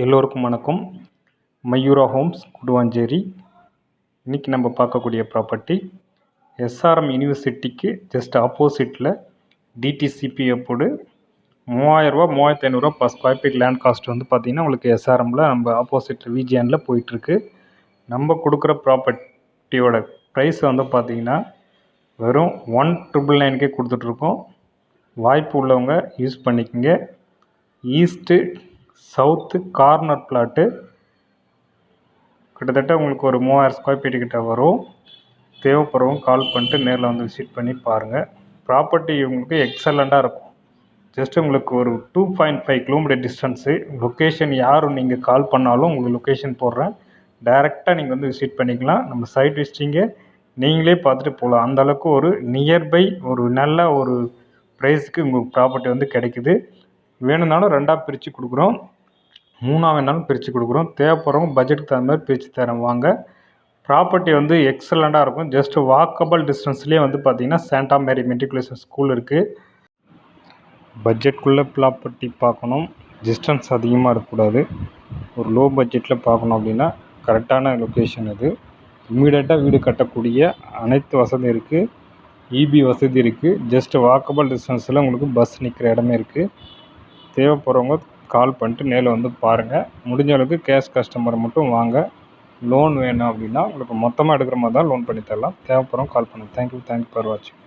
எல்லோருக்கும் வணக்கம். மயூரா ஹோம்ஸ், குடுவாஞ்சேரி. இன்றைக்கி நம்ம பார்க்கக்கூடிய ப்ராப்பர்ட்டி எஸ்ஆர்எம் யூனிவர்சிட்டிக்கு ஜஸ்ட் ஆப்போசிட்டில் டிடிசிபி அப்போடு ரூபா 3500 per square feet land cost வந்து பார்த்திங்கன்னா உங்களுக்கு எஸ்ஆர்எம்மில் நம்ம ஆப்போசிட் விஜிஎனில் போயிட்டுருக்கு. நம்ம கொடுக்குற ப்ராப்பர்ட்டியோட ப்ரைஸ் வந்து பார்த்திங்கன்னா வெறும் 1,999 கொடுத்துட்ருக்கோம். வாய்ப்பு உள்ளவங்க யூஸ் பண்ணிக்கோங்க. ஈஸ்ட்டு சவுத்து கார்னர் பிளாட்டு கிட்டத்தட்ட உங்களுக்கு ஒரு 3000 ஸ்கொயர் ஃபீட்டு கிட்ட வரும். தேவைப்படுறவங்க கால் பண்ணிட்டு நேரில் வந்து விசிட் பண்ணி பாருங்கள். ப்ராப்பர்ட்டி உங்களுக்கு எக்ஸலண்ட்டாக இருக்கும். ஜஸ்ட் உங்களுக்கு ஒரு 2.5 கிலோமீட்டர் டிஸ்டன்ஸு. லொக்கேஷன் யாரும் நீங்கள் கால் பண்ணாலும் உங்களுக்கு லொக்கேஷன் போடுறேன். டைரெக்டாக நீங்கள் வந்து விசிட் பண்ணிக்கலாம். நம்ம சைட் விசிட்டிங்கை நீங்களே பார்த்துட்டு போகலாம். அந்தளவுக்கு ஒரு நியர்பை ஒரு நல்ல ஒரு ப்ரைஸுக்கு உங்களுக்கு ப்ராப்பர்ட்டி வந்து கிடைக்குது. வேணும்னாலும் 2ஆக பிரித்து கொடுக்குறோம், 3ஆக வேணாலும் பிரித்து கொடுக்குறோம். தேவைப்படுறவங்க பட்ஜெட்டுக்கு தகுந்த மாதிரி பிரித்து தரேன் வாங்க. ப்ராப்பர்ட்டி வந்து எக்ஸலண்ட்டாக இருக்கும். ஜஸ்ட் வாக்கபிள் டிஸ்டன்ஸ்லேயே வந்து பார்த்திங்கன்னா சாண்டா மேரி மெட்ரிகுலேஷன் ஸ்கூல் இருக்குது. பட்ஜெட்குள்ளே ப்ராப்பர்ட்டி பார்க்கணும், டிஸ்டன்ஸ் அதிகமாக இருக்கக்கூடாது. ஒரு லோ பட்ஜெட்டில் பார்க்கணும் அப்படின்னா கரெக்டான லொக்கேஷன் இது. இம்மீடியட்டாக வீடு கட்டக்கூடிய அனைத்து வசதி இருக்குது. இபி வசதி இருக்குது. ஜஸ்ட் வாக்கபிள் டிஸ்டன்ஸில் உங்களுக்கு பஸ் நிற்கிற இடமே இருக்குது. தேவைப்படுறவங்க கால் பண்ணிட்டு நேரில் வந்து பாருங்கள். முடிஞ்ச அளவுக்கு கேஷ் கஸ்டமர் மட்டும் வாங்க. லோன் வேணும் அப்படின்னா உங்களுக்கு மொத்தமாக எடுக்கிற மாதிரி தான் லோன் பண்ணி தரலாம். தேவைப்படுறவங்க கால் பண்ணுங்கள். தேங்க்யூ ஃபார் வாட்சிங்.